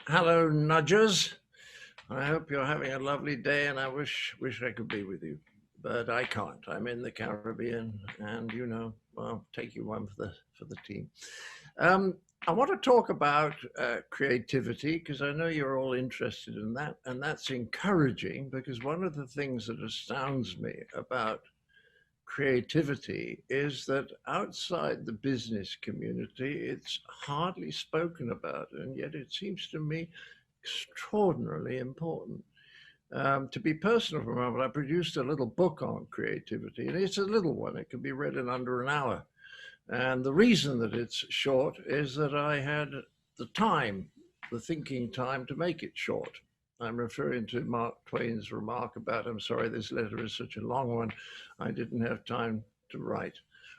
Hello, nudgers. I hope you're having a lovely day, and I wish I could be with you, but I can't. I'm in the Caribbean, and well, take you one for the team. Um, I want to talk about creativity because I know you're all interested in that, and that's encouraging because one of the things that astounds me about creativity is that outside the business community, it's hardly spoken about, and yet it seems to me extraordinarily important. To be personal for a moment, I produced a little book on creativity, and it's a little one. It can be read in under an hour. And the reason that it's short is that I had the time, the thinking time to make it short. I'm referring to Mark Twain's remark about, I'm sorry, this letter is such a long one. I didn't have time to write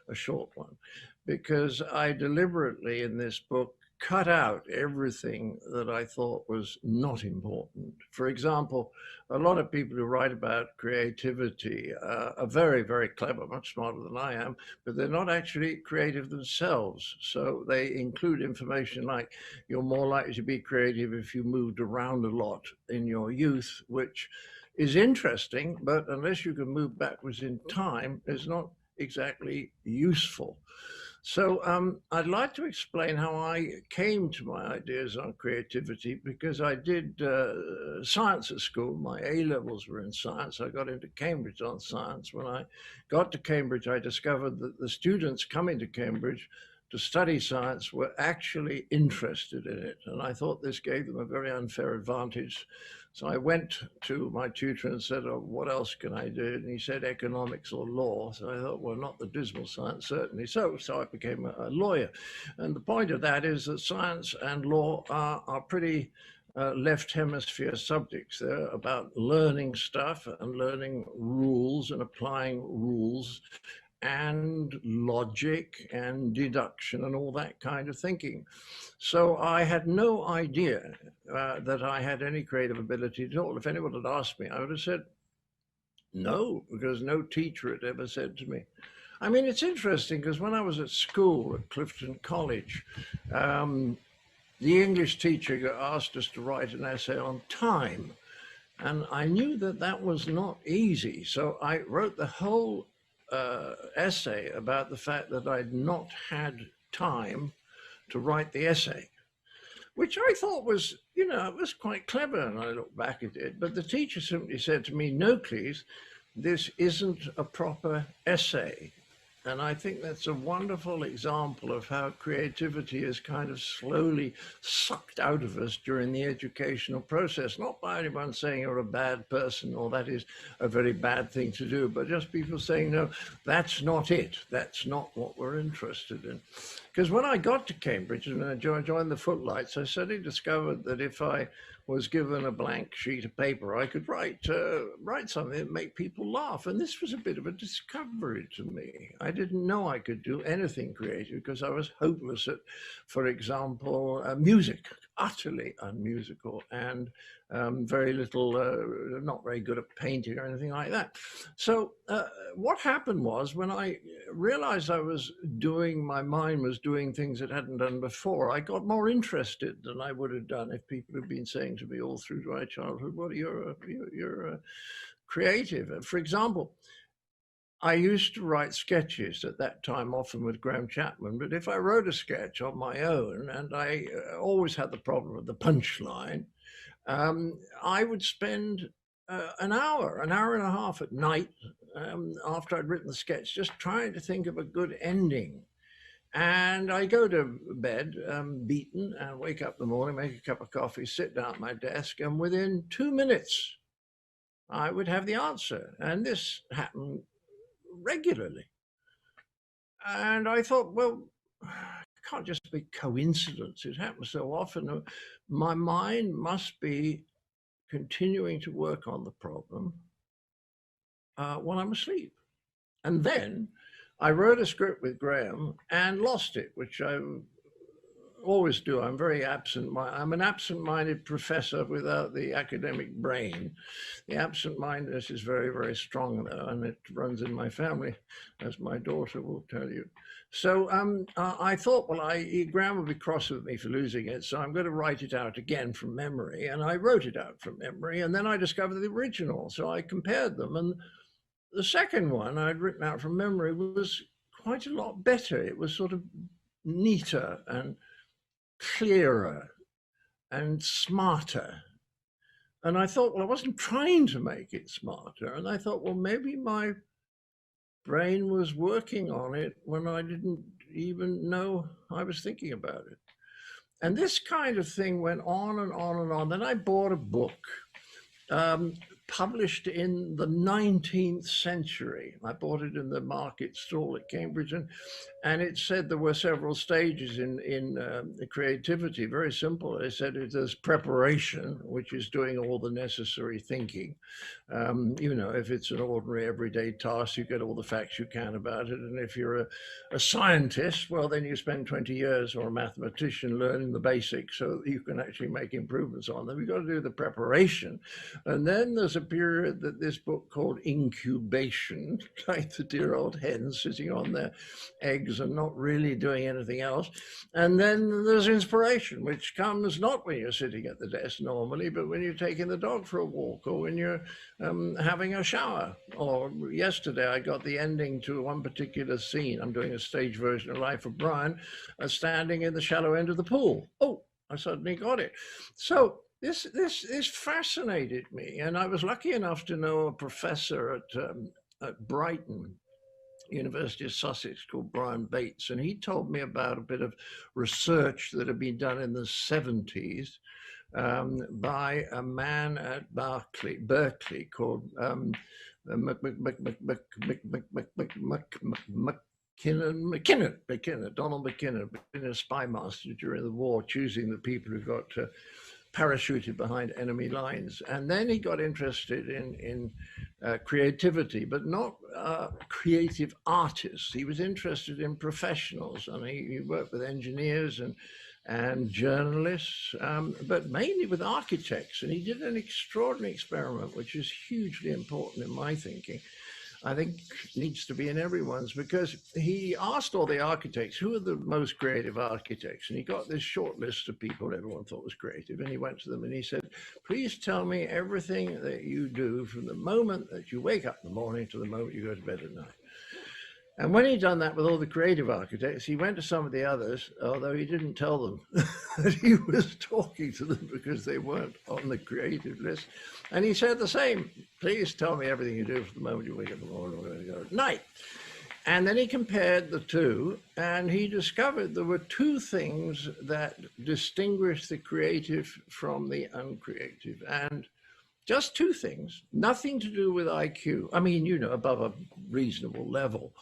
a short one because I deliberately in this book cut out everything that I thought was not important. For example, a lot of people who write about creativity are very, very clever, much smarter than I am, but they're not actually creative themselves. So they include information like you're more likely to be creative if you moved around a lot in your youth, which is interesting, but unless you can move backwards in time, is not exactly useful. So I'd like to explain how I came to my ideas on creativity because I did science at school. My A levels were in science. I got into Cambridge on science. When I got to Cambridge, I discovered that the students coming to Cambridge to study science were actually interested in it. And I thought this gave them a very unfair advantage. So I went to my tutor and said, oh, what else can I do? And he said economics or law. So I thought, well, not the dismal science, certainly. So I became a lawyer. And the point of that is that science and law are pretty left hemisphere subjects. They're about learning stuff and learning rules and applying rules and logic and deduction and all that kind of thinking. So I had no idea that I had any creative ability at all. If anyone had asked me, I would have said no, because no teacher had ever said to me. I mean, it's interesting because when I was at school at Clifton College, the English teacher asked us to write an essay on time. And I knew that that was not easy. So I wrote the whole essay about the fact that I'd not had time to write the essay, which I thought was, it was quite clever. And I look back at it. But the teacher simply said to me, no, Cleese, this isn't a proper essay. And I think that's a wonderful example of how creativity is kind of slowly sucked out of us during the educational process, not by anyone saying you're a bad person or that is a very bad thing to do, but just people saying, no, that's not it. That's not what we're interested in. Because when I got to Cambridge and I joined the Footlights, I suddenly discovered that if I was given a blank sheet of paper, I could write something that make people laugh. And this was a bit of a discovery to me. I didn't know I could do anything creative because I was hopeless at, for example, music, utterly unmusical, and very little, not very good at painting or anything like that. So what happened was when I realized my mind was doing things it hadn't done before, I got more interested than I would have done if people had been saying to me all through my childhood, well, you're creative. For example, I used to write sketches at that time, often with Graham Chapman, but if I wrote a sketch on my own, and I always had the problem of the punchline, I would spend an hour and a half at night after I'd written the sketch, just trying to think of a good ending. And I go to bed beaten and wake up in the morning, make a cup of coffee, sit down at my desk, and within 2 minutes, I would have the answer. And this happened regularly. And I thought, well, it can't just be coincidence. It happens so often. My mind must be continuing to work on the problem while I'm asleep. And then I wrote a script with Graham and lost it, which I always do. I'm very absent. I'm an absent-minded professor without the academic brain. The absent-mindedness is very, very strong, though, and it runs in my family, as my daughter will tell you. So I thought, well, Graham will be cross with me for losing it, so I'm going to write it out again from memory. And I wrote it out from memory, and then I discovered the original. So I compared them, and the second one I'd written out from memory was quite a lot better. It was sort of neater and clearer and smarter. And I thought, well, I wasn't trying to make it smarter. And I thought, well, maybe my brain was working on it when I didn't even know I was thinking about it. And this kind of thing went on and on and on. Then I bought a book published in the 19th century. I bought it in the market stall at Cambridge, and it said there were several stages in creativity. Very simple. It said there's preparation, which is doing all the necessary thinking. You know, if it's an ordinary everyday task, you get all the facts you can about it. And if you're a scientist, well, then you spend 20 years, or a mathematician, learning the basics so that you can actually make improvements on them. You've got to do the preparation. And then there's a period that this book called Incubation, like the dear old hens sitting on their eggs and not really doing anything else. And then there's inspiration, which comes not when you're sitting at the desk normally, but when you're taking the dog for a walk, or when you're having a shower. Or yesterday I got the ending to one particular scene. I'm doing a stage version of Life of Brian, standing in the shallow end of the pool. Oh, I suddenly got it. So this fascinated me, and I was lucky enough to know a professor at Brighton, University of Sussex, called Brian Bates, and he told me about a bit of research that had been done in the 70s by a man at Berkeley called McKinnon, Donald McKinnon, been a spy master during the war, choosing the people who got parachuted behind enemy lines. And then he got interested in creativity, but not creative artists. He was interested in professionals, and he worked with engineers and journalists, but mainly with architects. And he did an extraordinary experiment, which is hugely important in my thinking. I think needs to be in everyone's, because he asked all the architects, who are the most creative architects? And he got this short list of people everyone thought was creative. And he went to them and he said, please tell me everything that you do from the moment that you wake up in the morning to the moment you go to bed at night. And when he'd done that with all the creative architects, he went to some of the others, although he didn't tell them that he was talking to them because they weren't on the creative list. And he said the same, please tell me everything you do from the moment you wake up in the morning to go at night. And then he compared the two, and he discovered there were two things that distinguish the creative from the uncreative. And just two things, nothing to do with IQ. I mean, you know, above a reasonable level.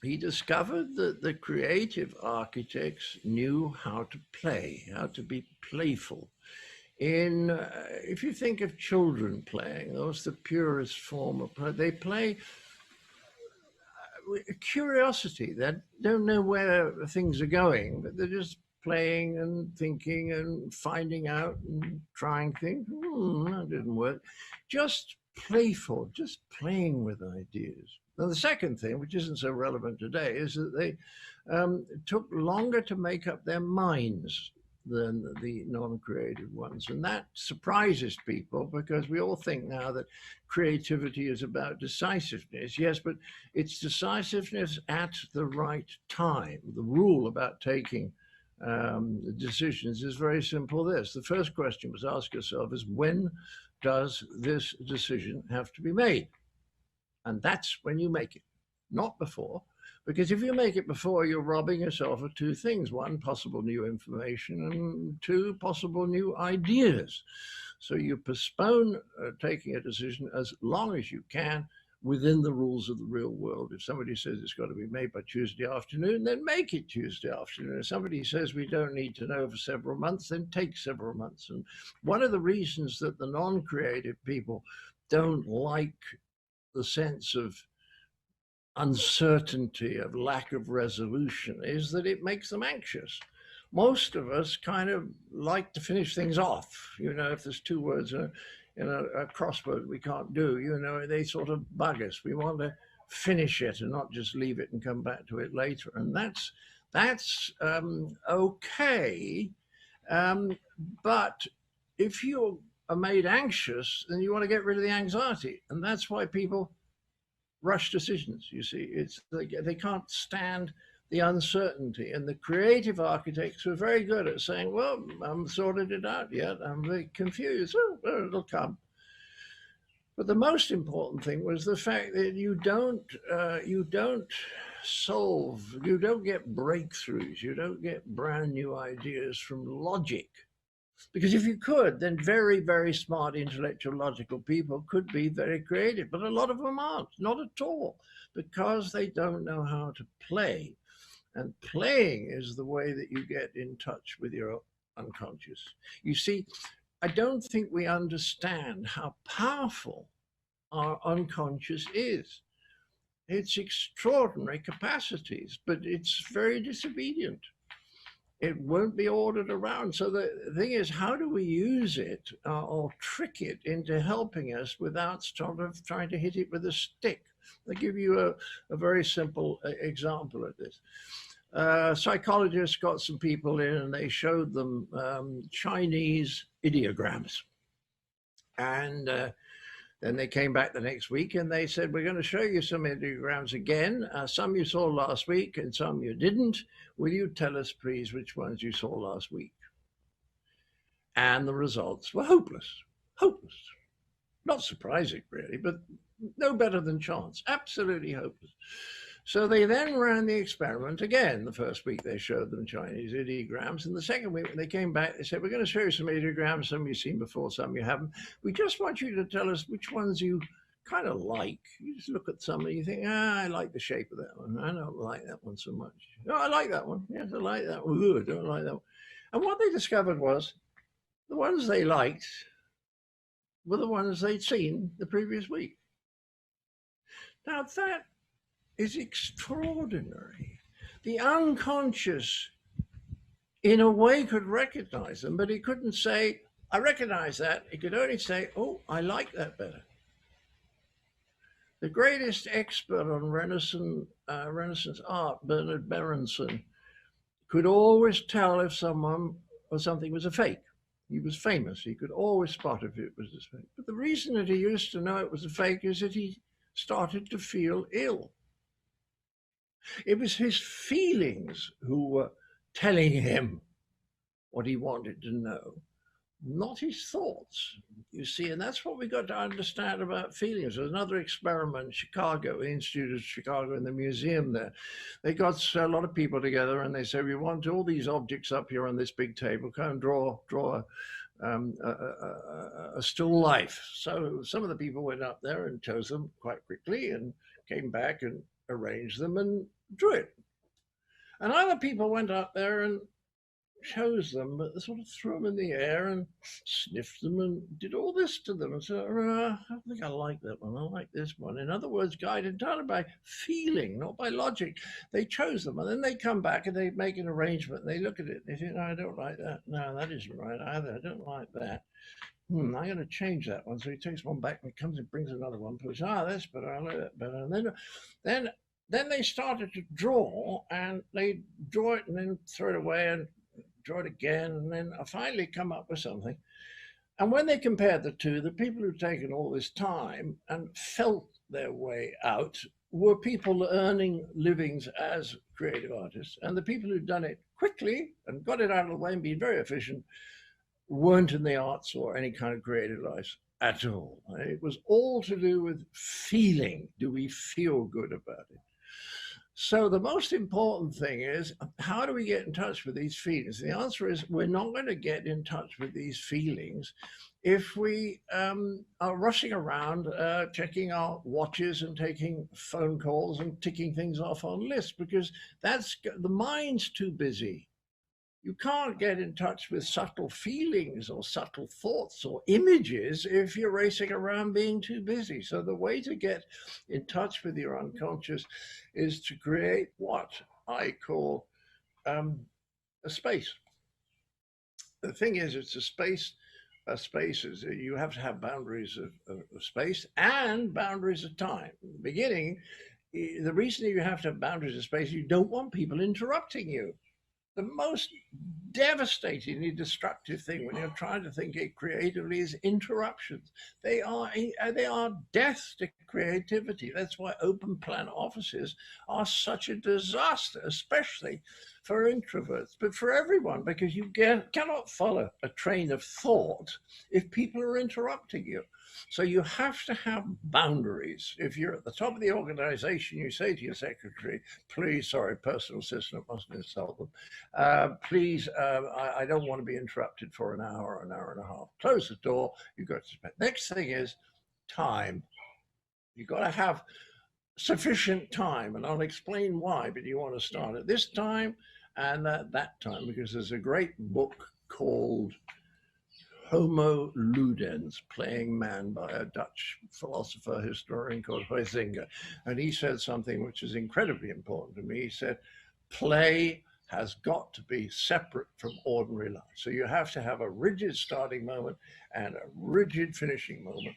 He discovered that the creative architects knew how to play, how to be playful. If you think of children playing, that's the purest form of play. They play with curiosity. They don't know where things are going, but they're just playing and thinking and finding out and trying things. That didn't work. Just playful, just playing with ideas. Now, the second thing, which isn't so relevant today, is that they took longer to make up their minds than the non-creative ones. And that surprises people, because we all think now that creativity is about decisiveness. Yes, but it's decisiveness at the right time. The rule about taking decisions is very simple. The first question was ask yourself is, when does this decision have to be made? And that's when you make it, not before. Because if you make it before, you're robbing yourself of two things. One, possible new information, and two, possible new ideas. So you postpone taking a decision as long as you can within the rules of the real world. If somebody says it's got to be made by Tuesday afternoon, then make it Tuesday afternoon. If somebody says we don't need to know for several months, then take several months. And one of the reasons that the non-creative people don't like the sense of uncertainty, of lack of resolution, is that it makes them anxious. most of us kind of like to finish things off. You know, if there's two words in a crossword we can't do, you know, they sort of bug us. We want to finish it and not just leave it and come back to it later. And that's okay. Um, but if you are made anxious, then you want to get rid of the anxiety, and that's why people rush decisions. You see, it's they can't stand the uncertainty. And the creative architects were very good at saying, "Well, I haven't sorted it out yet. I'm very confused. Oh, well, it'll come." But the most important thing was the fact that you don't solve, you don't get breakthroughs, you don't get brand new ideas from logic. Because if you could, then very, very smart, intellectual, logical people could be very creative. But a lot of them aren't, not at all, because they don't know how to play. And playing is the way that you get in touch with your unconscious. You see, I don't think we understand how powerful our unconscious is. It's extraordinary capacities, but it's very disobedient. It won't be ordered around. So the thing is, how do we use it or trick it into helping us without sort of trying to hit it with a stick? I'll give you a very simple example of this. Psychologists got some people in and they showed them Chinese ideograms. And then they came back the next week and they said, we're going to show you some ideograms again. Some you saw last week and some you didn't. Will you tell us, please, which ones you saw last week? And the results were hopeless, hopeless. Not surprising, really, but no better than chance. Absolutely hopeless. So they then ran the experiment again. The first week they showed them Chinese ideograms. And the second week when they came back, they said, we're going to show you some ideograms, some you've seen before, some you haven't. We just want you to tell us which ones you kind of like. You just look at some and you think, I like the shape of that one. I don't like that one so much. No, I like that one. Yes, I like that one. Ooh, I don't like that one. And what they discovered was the ones they liked were the ones they'd seen the previous week. Now that is extraordinary. The unconscious, in a way, could recognize them, but it couldn't say, I recognize that. It could only say, oh, I like that better. The greatest expert on Renaissance art, Bernard Berenson, could always tell if someone or something was a fake. He was famous. He could always spot if it was a fake. But the reason that he used to know it was a fake is that he started to feel ill. It was his feelings who were telling him what he wanted to know, not his thoughts, you see. And that's what we got to understand about feelings. There's another experiment in Chicago, the Institute of Chicago, in the museum there. They got a lot of people together and they said, we want all these objects up here on this big table. Come and draw a still life. So some of the people went up there and chose them quite quickly and came back and arranged them and drew it. And other people went up there and chose them, but they sort of threw them in the air and sniffed them and did all this to them. And so I think I like that one. I like this one. In other words, guided entirely by feeling, not by logic. They chose them, and then they come back and they make an arrangement. And they look at it and they think, no, I don't like that. No, that isn't right either. I don't like that. I'm going to change that one. So he takes one back and he comes and brings another one. Puts, that's better. I like that better. And then they started to draw, and they draw it and then throw it away and draw it again, and then I finally come up with something. And when they compared the two, the people who'd taken all this time and felt their way out were people earning livings as creative artists. And the people who'd done it quickly and got it out of the way and been very efficient weren't in the arts or any kind of creative life at all. It was all to do with feeling. Do we feel good about it? So the most important thing is, how do we get in touch with these feelings? The answer is, we're not going to get in touch with these feelings if we are rushing around, checking our watches and taking phone calls and ticking things off on lists, because the mind's too busy. You can't get in touch with subtle feelings or subtle thoughts or images if you're racing around being too busy. So the way to get in touch with your unconscious is to create what I call a space. The thing is, it's a space. A space is you have to have boundaries of space and boundaries of time. In the beginning, the reason you have to have boundaries of space, you don't want people interrupting you. The most devastatingly destructive thing when you're trying to think it creatively is interruptions. They are death to creativity. That's why open plan offices are such a disaster, especially for introverts, but for everyone, because cannot follow a train of thought if people are interrupting you. So you have to have boundaries. If you're at the top of the organization, you say to your secretary, please, sorry, personal assistant, mustn't insult them. Please, I don't want to be interrupted for an hour and a half. Close the door, you go to spend. Next thing is time. You've got to have sufficient time, and I'll explain why, but you want to start at this time and at that time, because there's a great book called Homo Ludens, Playing Man, by a Dutch philosopher, historian called Huizinga. And he said something which is incredibly important to me. He said, play has got to be separate from ordinary life. So you have to have a rigid starting moment and a rigid finishing moment.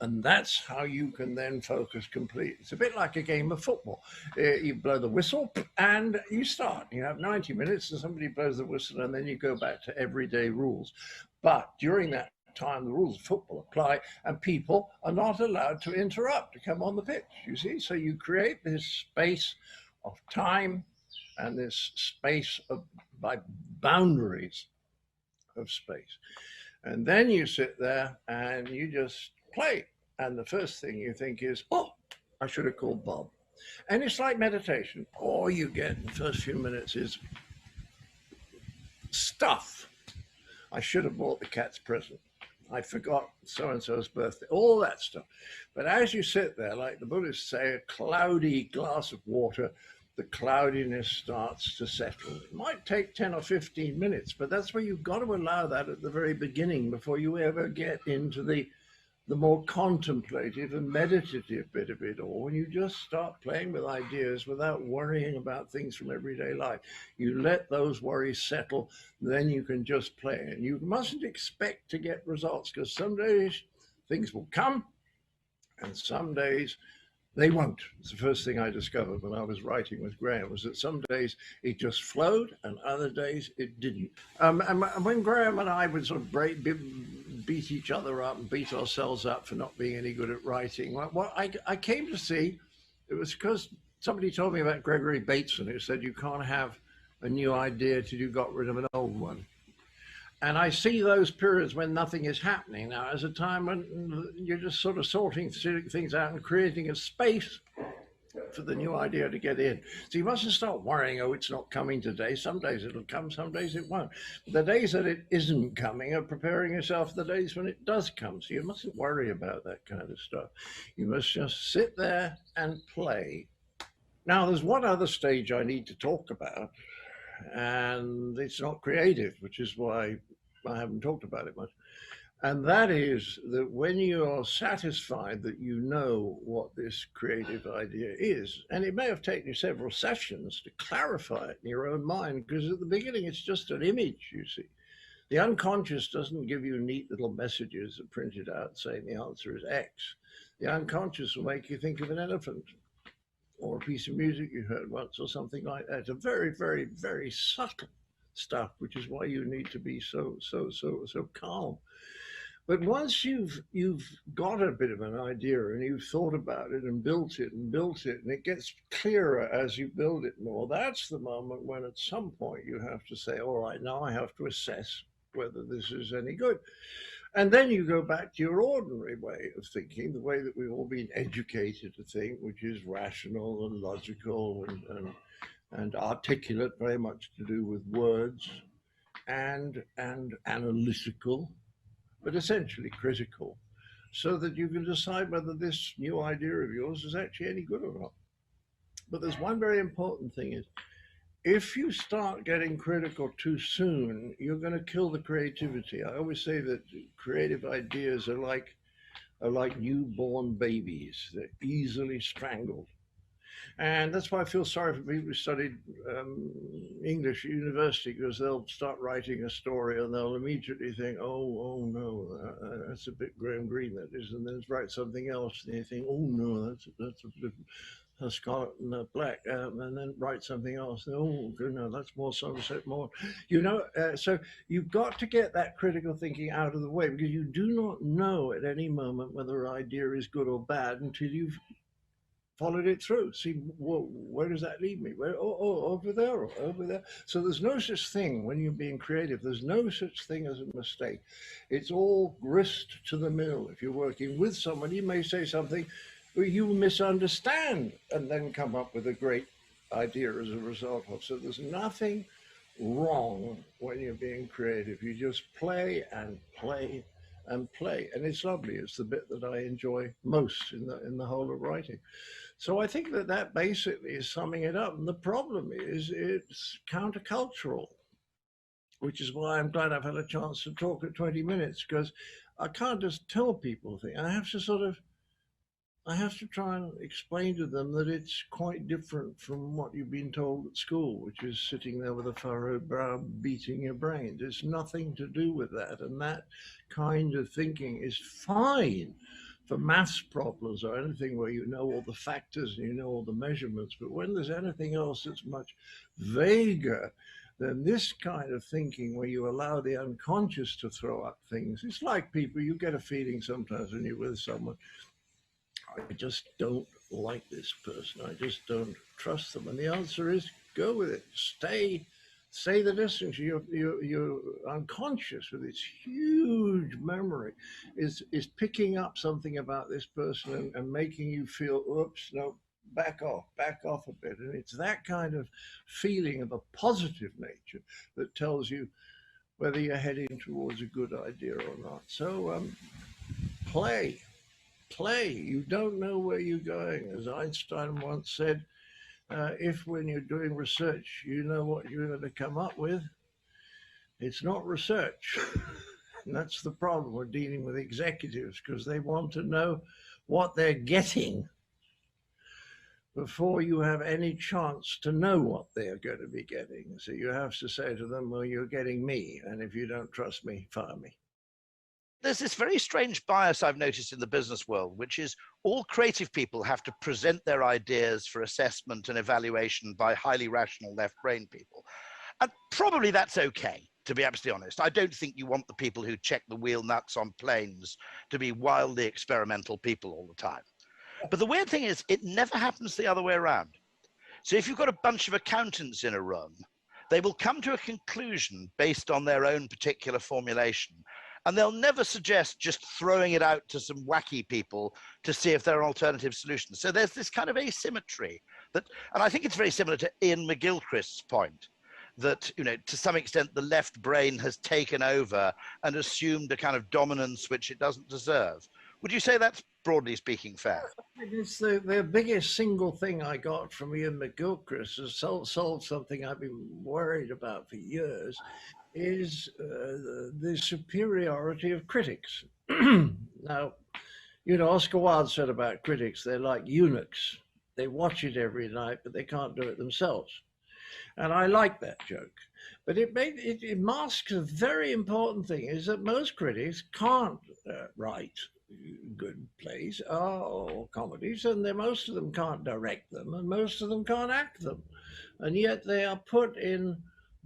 And that's how you can then focus completely. It's a bit like a game of football. You blow the whistle and you start. You have 90 minutes and somebody blows the whistle and then you go back to everyday rules. But during that time, the rules of football apply and people are not allowed to interrupt, to come on the pitch, you see? So you create this space of time and this space by boundaries of space. And then you sit there and you just play. And the first thing you think is, oh, I should have called Bob. And it's like meditation. All you get in the first few minutes is stuff. I should have bought the cat's present. I forgot so-and-so's birthday, all that stuff. But as you sit there, like the Buddhists say, a cloudy glass of water, the cloudiness starts to settle. It might take 10 or 15 minutes, but that's where you've got to allow that at the very beginning before you ever get into the more contemplative and meditative bit of it all, when you just start playing with ideas without worrying about things from everyday life. You let those worries settle, then you can just play. And you mustn't expect to get results, because some days things will come and some days they won't. It's the first thing I discovered when I was writing with Graham, was that some days it just flowed and other days it didn't. And when Graham and I would sort of beat each other up and beat ourselves up for not being any good at writing, what I came to see, it was because somebody told me about Gregory Bateson, who said you can't have a new idea till you got rid of an old one. And I see those periods when nothing is happening now as a time when you're just sort of sorting things out and creating a space for the new idea to get in. So you mustn't start worrying, oh, it's not coming today. Some days it'll come, some days it won't. The days that it isn't coming are preparing yourself for the days when it does come. So you mustn't worry about that kind of stuff. You must just sit there and play. Now, there's one other stage I need to talk about, and it's not creative, which is why I haven't talked about it much. And that is that when you're satisfied that you know what this creative idea is, and it may have taken you several sessions to clarify it in your own mind, because at the beginning it's just an image, you see. The unconscious doesn't give you neat little messages that printed out saying the answer is X. The unconscious will make you think of an elephant, or a piece of music you heard once, or something like that. It's a very, very, very subtle stuff, which is why you need to be so calm. But once you've got a bit of an idea and you've thought about it and built it, and it gets clearer as you build it more, that's the moment when at some point you have to say, all right, now I have to assess whether this is any good. And then you go back to your ordinary way of thinking, the way that we've all been educated to think, which is rational and logical and articulate, very much to do with words, and analytical, but essentially critical, so that you can decide whether this new idea of yours is actually any good or not. But there's one very important thing is, if you start getting critical too soon, you're going to kill the creativity. I always say that creative ideas are like newborn babies. They're easily strangled. And that's why I feel sorry for people who studied English at university, because they'll start writing a story and they'll immediately think, oh no, that's a bit Graham Greene, that is, and then write something else, and you think, oh no, that's a bit Scarlet and Black, and then write something else. Oh, no, that's more Somerset Maugham. So you've got to get that critical thinking out of the way, because you do not know at any moment whether an idea is good or bad until you've followed it through. See, where does that lead me? Over there, or over there. So there's no such thing when you're being creative. There's no such thing as a mistake. It's all grist to the mill. If you're working with someone, you may say something you misunderstand and then come up with a great idea as a result of. So there's nothing wrong when you're being creative. You just play and play and play, and it's lovely. It's the bit that I enjoy most in the whole of writing. So I think that basically is summing it up. And the problem is it's countercultural, which is why I'm glad I've had a chance to talk at 20 minutes, because I can't just tell people things. I have to try and explain to them that it's quite different from what you've been told at school, which is sitting there with a furrowed brow, beating your brains. It's nothing to do with that. And that kind of thinking is fine for maths problems or anything where you know all the factors and you know all the measurements. But when there's anything else that's much vaguer than this kind of thinking, where you allow the unconscious to throw up things, it's like people, you get a feeling sometimes when you're with someone, I just don't like this person. I just don't trust them. And the answer is go with it. Stay the distance. You're unconscious with its huge memory is picking up something about this person and making you feel, oops, no, back off a bit. And it's that kind of feeling of a positive nature that tells you whether you're heading towards a good idea or not. So play. You don't know where you're going. As Einstein once said, if when you're doing research, you know what you're going to come up with, it's not research. And that's the problem we're dealing with executives, because they want to know what they're getting before you have any chance to know what they're going to be getting. So you have to say to them, well, you're getting me, and if you don't trust me, fire me. There's this very strange bias I've noticed in the business world, which is all creative people have to present their ideas for assessment and evaluation by highly rational left brain people. And probably that's okay, to be absolutely honest. I don't think you want the people who check the wheel nuts on planes to be wildly experimental people all the time. But the weird thing is, it never happens the other way around. So if you've got a bunch of accountants in a room, they will come to a conclusion based on their own particular formulation. And they'll never suggest just throwing it out to some wacky people to see if there are alternative solutions. So there's this kind of asymmetry that, and I think it's very similar to Ian McGilchrist's point, that, you know, to some extent, the left brain has taken over and assumed a kind of dominance which it doesn't deserve. Would you say that's, broadly speaking, fair? It's the biggest single thing I got from Ian McGilchrist has solved something I've been worried about for years, is the superiority of critics. Now, you know, Oscar Wilde said about critics, they're like eunuchs. They watch it every night, but they can't do it themselves. And I like that joke. But it masks a very important thing, is that most critics can't write good plays or comedies, and most of them can't direct them, and most of them can't act them. And yet they are put in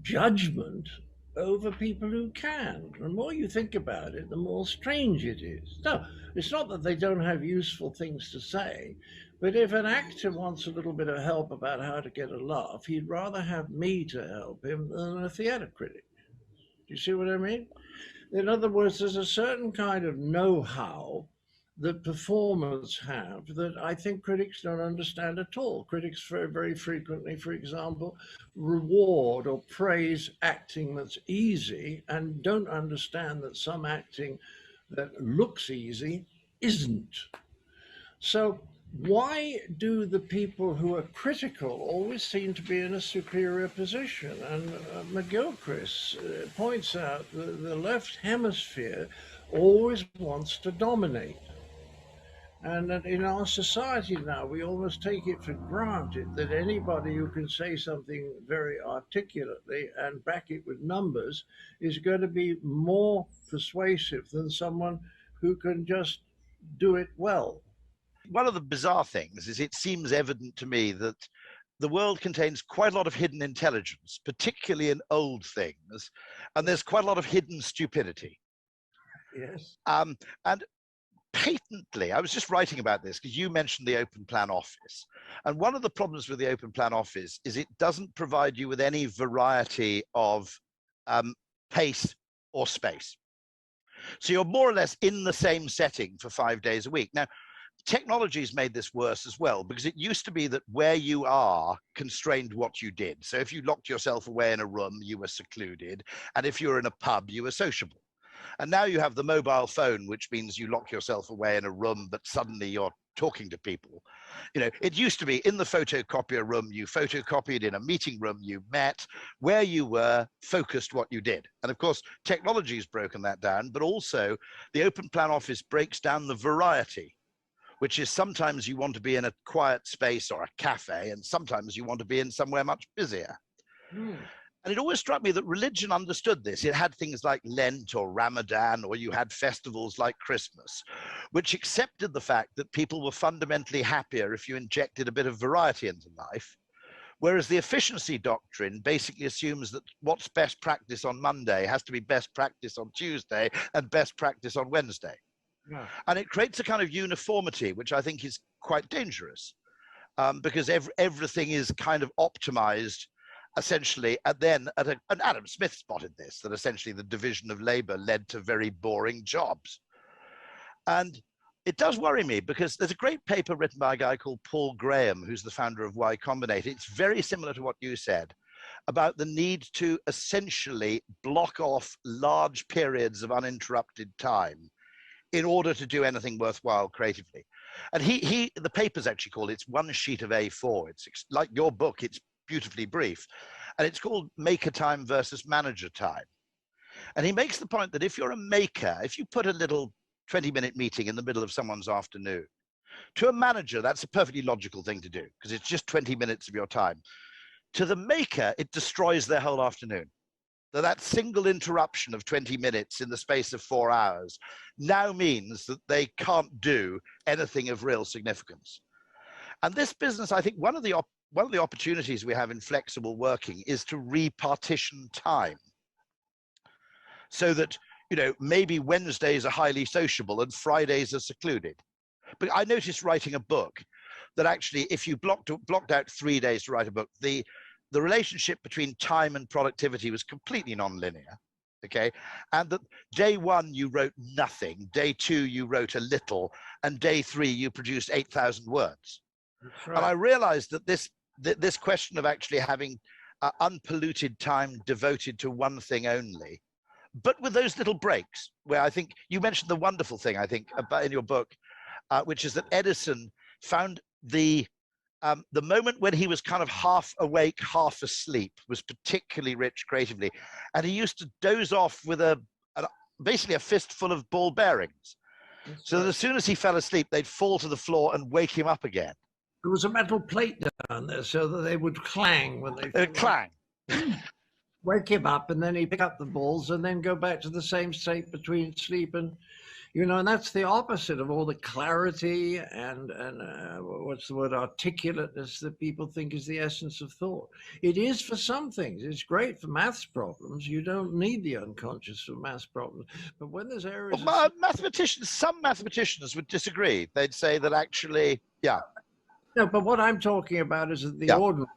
judgment over people who can. The more you think about it, the more strange it is. No, it's not that they don't have useful things to say, but if an actor wants a little bit of help about how to get a laugh, he'd rather have me to help him than a theatre critic. Do you see what I mean? In other words, there's a certain kind of know-how that performers have that I think critics don't understand at all. Critics very, very frequently, for example, reward or praise acting that's easy and don't understand that some acting that looks easy isn't. So why do the people who are critical always seem to be in a superior position? And McGilchrist points out that the left hemisphere always wants to dominate. And that in our society now, we almost take it for granted that anybody who can say something very articulately and back it with numbers is going to be more persuasive than someone who can just do it well. One of the bizarre things is it seems evident to me that the world contains quite a lot of hidden intelligence, particularly in old things, and there's quite a lot of hidden stupidity. Yes. And patently, I was just writing about this because you mentioned the open plan office. And one of the problems with the open plan office is it doesn't provide you with any variety of pace or space. So you're more or less in the same setting for 5 days a week. Now, technology's made this worse as well, because it used to be that where you are constrained what you did. So if you locked yourself away in a room, you were secluded. And if you were in a pub, you were sociable. And now you have the mobile phone, which means you lock yourself away in a room, but suddenly you're talking to people. You know, it used to be in the photocopier room, you photocopied, in a meeting room, you met, where you were, focused what you did. And of course, technology's broken that down, but also the open plan office breaks down the variety, which is sometimes you want to be in a quiet space or a cafe, and sometimes you want to be in somewhere much busier. And it always struck me that religion understood this. It had things like Lent or Ramadan, or you had festivals like Christmas, which accepted the fact that people were fundamentally happier if you injected a bit of variety into life. Whereas the efficiency doctrine basically assumes that what's best practice on Monday has to be best practice on Tuesday and best practice on Wednesday. Yeah. And it creates a kind of uniformity, which I think is quite dangerous, because everything is kind of optimized essentially. And Adam Smith spotted this, that essentially the division of labor led to very boring jobs. And it does worry me, because there's a great paper written by a guy called Paul Graham, who's the founder of Y Combinator. It's very similar to what you said about the need to essentially block off large periods of uninterrupted time in order to do anything worthwhile creatively. And the paper's actually called, it's one sheet of A4. It's like your book, it's beautifully brief. And it's called Maker Time versus Manager Time. And he makes the point that if you're a maker, if you put a little 20-minute meeting in the middle of someone's afternoon, to a manager, that's a perfectly logical thing to do, because it's just 20 minutes of your time. To the maker, it destroys their whole afternoon. That single interruption of 20 minutes in the space of 4 hours now means that they can't do anything of real significance. And this business, I think one of the opportunities we have in flexible working is to repartition time, so that, you know, maybe Wednesdays are highly sociable and Fridays are secluded. But I noticed writing a book that actually, if you blocked out 3 days to write a book, the relationship between time and productivity was completely non-linear, okay? And that day one, you wrote nothing. Day two, you wrote a little. And day three, you produced 8,000 words. That's right. And I realized that this question of actually having unpolluted time devoted to one thing only, but with those little breaks, where I think you mentioned the wonderful thing, I think, about in your book, which is that Edison found the moment when he was kind of half awake, half asleep, was particularly rich creatively. And he used to doze off with basically a fistful of ball bearings. That's so right. That as soon as he fell asleep, they'd fall to the floor and wake him up again. There was a metal plate down there so that they would clang when they clang. Wake him up, and then he'd pick up the balls and then go back to the same state between sleep and, you know, and that's the opposite of all the clarity and what's the word, articulateness that people think is the essence of thought. It is for some things. It's great for maths problems. You don't need the unconscious for maths problems. But when there's areas... Well, some mathematicians would disagree. They'd say that actually, yeah. No, but what I'm talking about is that the ordinary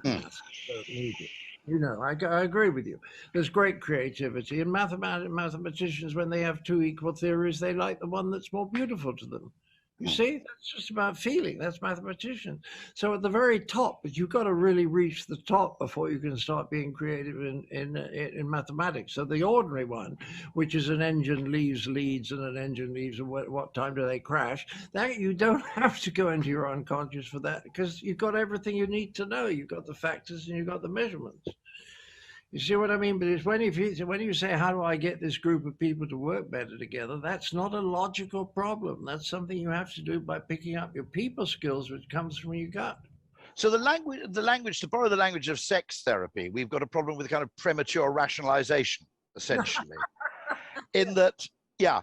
maths don't need it. You know, I agree with you. There's great creativity, and mathematicians, when they have two equal theories, they like the one that's more beautiful to them. You see, that's just about feeling. That's mathematicians. So at the very top, but you've got to really reach the top before you can start being creative in mathematics. So the ordinary one, which is an engine leaves leads and an engine leaves, and what time do they crash? That you don't have to go into your unconscious for that, because you've got everything you need to know. You've got the factors and you've got the measurements. You see what I mean? But it's when you say, how do I get this group of people to work better together? That's not a logical problem. That's something you have to do by picking up your people skills, which comes from your gut. So the language, to borrow the language of sex therapy, we've got a problem with kind of premature rationalization, essentially, in that, yeah,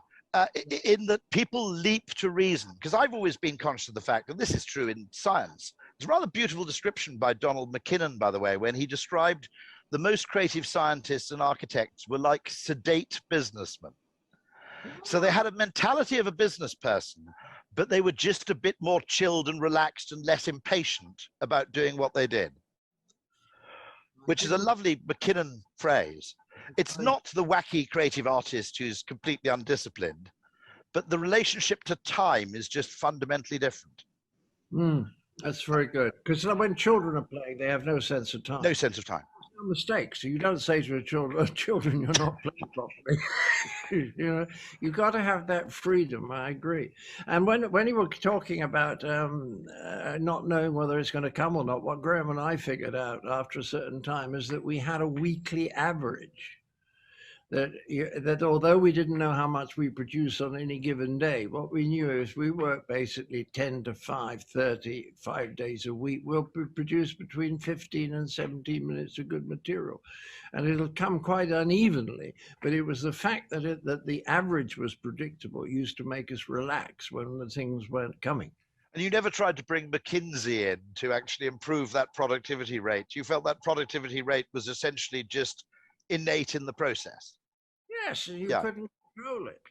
in that people leap to reason. Because I've always been conscious of the fact, and this is true in science. It's a rather beautiful description by Donald McKinnon, by the way, when he described the most creative scientists and architects were like sedate businessmen. So they had a mentality of a business person, but they were just a bit more chilled and relaxed and less impatient about doing what they did, which is a lovely McKinnon phrase. It's not the wacky creative artist who's completely undisciplined, but the relationship to time is just fundamentally different. That's very good. Because when children are playing, they have no sense of time. No sense of time. No mistakes. So you don't say to children, you're not playing properly. You know, you got to have that freedom. I agree. And when you were talking about not knowing whether it's going to come or not, what Graham and I figured out after a certain time is that we had a weekly average. That although we didn't know how much we produce on any given day, what we knew is we work basically 10 to 5:30, 5 days a week. We'll produce between 15 and 17 minutes of good material. And it'll come quite unevenly. But it was the fact that the average was predictable used to make us relax when the things weren't coming. And you never tried to bring McKinsey in to actually improve that productivity rate. You felt that productivity rate was essentially just innate in the process. Yes, you couldn't control it.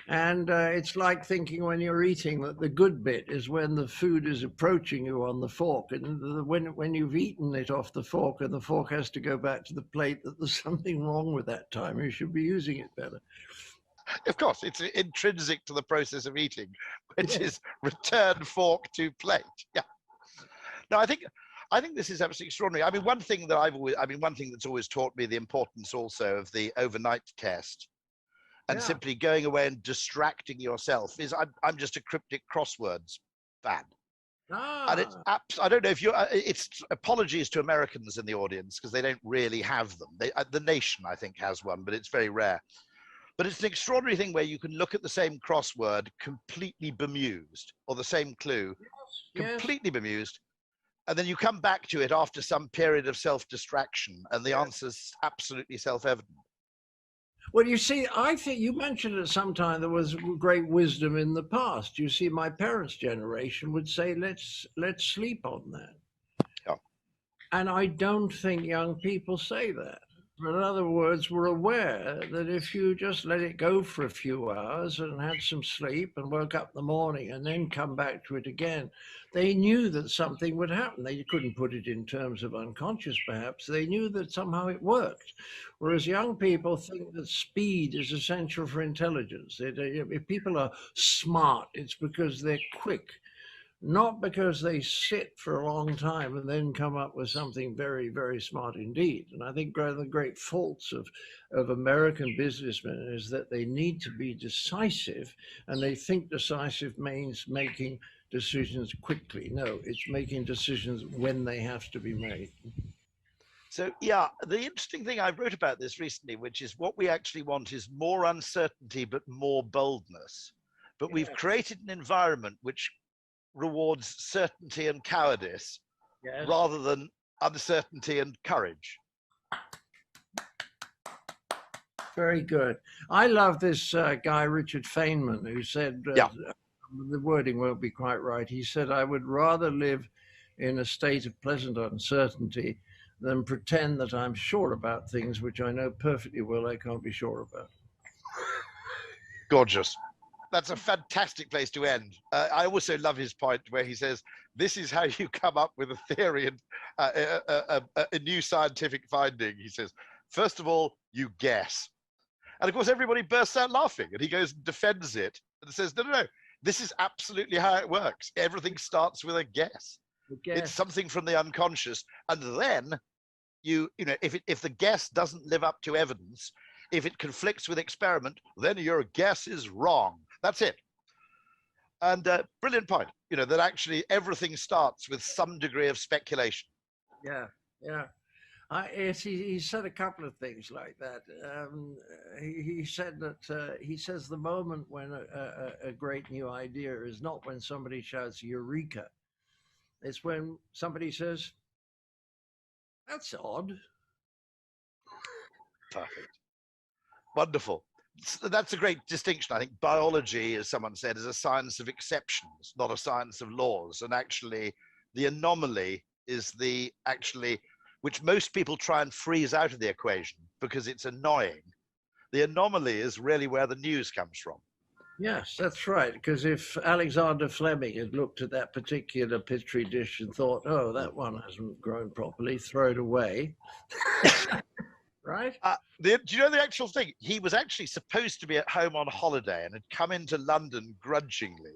And it's like thinking when you're eating that the good bit is when the food is approaching you on the fork. And when you've eaten it off the fork and the fork has to go back to the plate, that there's something wrong with that time. You should be using it better. Of course, it's intrinsic to the process of eating, which is return fork to plate. Yeah. No, I think this is absolutely extraordinary. I mean, one thing that's always taught me the importance also of the overnight test and simply going away and distracting yourself is I'm just a cryptic crosswords fan. And it's I don't know if it's apologies to Americans in the audience because they don't really have them. The Nation, I think, has one, but it's very rare. But it's an extraordinary thing where you can look at the same crossword completely bemused, or the same clue completely bemused. And then you come back to it after some period of self-distraction, and the answer's absolutely self-evident. Well, you see, I think you mentioned at some time there was great wisdom in the past. You see, my parents' generation would say, let's sleep on that. Yeah. And I don't think young people say that. In other words, we're aware that if you just let it go for a few hours and had some sleep and woke up in the morning and then come back to it again, they knew that something would happen. They couldn't put it in terms of unconscious, perhaps. They knew that somehow it worked. Whereas young people think that speed is essential for intelligence. If people are smart, it's because they're quick. Not because they sit for a long time and then come up with something very, very smart indeed. And I think one of the great faults of American businessmen is that they need to be decisive, and they think decisive means making decisions quickly. No, it's making decisions when they have to be made. So, yeah, the interesting thing I wrote about this recently, which is what we actually want is more uncertainty, but more boldness. But we've created an environment which rewards certainty and cowardice rather than uncertainty and courage. Very good. I love this guy, Richard Feynman, who said, the wording won't be quite right. He said, I would rather live in a state of pleasant uncertainty than pretend that I'm sure about things which I know perfectly well I can't be sure about. Gorgeous. That's a fantastic place to end. I also love his point where he says, this is how you come up with a theory and a new scientific finding. He says, first of all, you guess. And of course, everybody bursts out laughing, and he goes and defends it and says, no, this is absolutely how it works. Everything starts with a guess. It's something from the unconscious. And then if the guess doesn't live up to evidence, if it conflicts with experiment, then your guess is wrong. That's it. And brilliant point, that actually everything starts with some degree of speculation. Yeah. He said a couple of things like that. He said that he says the moment when a great new idea is not when somebody shouts "Eureka!" It's when somebody says, "That's odd." Perfect. Wonderful. That's a great distinction. I think biology, as someone said, is a science of exceptions, not a science of laws. And actually, the anomaly is the actually, which most people try and freeze out of the equation because it's annoying. The anomaly is really where the news comes from. Yes, that's right. Because if Alexander Fleming had looked at that particular petri dish and thought, "Oh, that one hasn't grown properly," throw it away. Right? Do you know the actual thing? He was actually supposed to be at home on holiday and had come into London grudgingly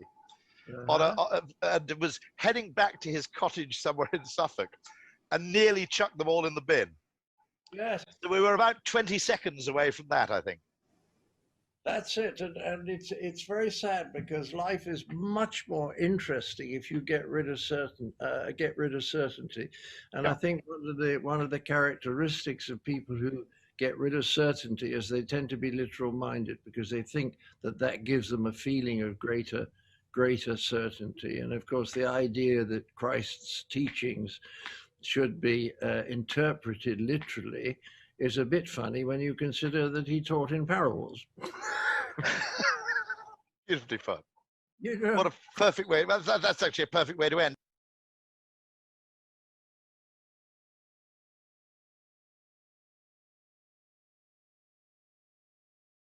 and was heading back to his cottage somewhere in Suffolk and nearly chucked them all in the bin. Yes. So we were about 20 seconds away from that, I think. That's it, and it's very sad because life is much more interesting if you get rid of certainty. And I think one of the characteristics of people who get rid of certainty is they tend to be literal minded because they think that that gives them a feeling of greater certainty. And of course, the idea that Christ's teachings should be interpreted literally is a bit funny when you consider that he taught in parables. Beautifully fun. You know, What a perfect way. That's actually a perfect way to end.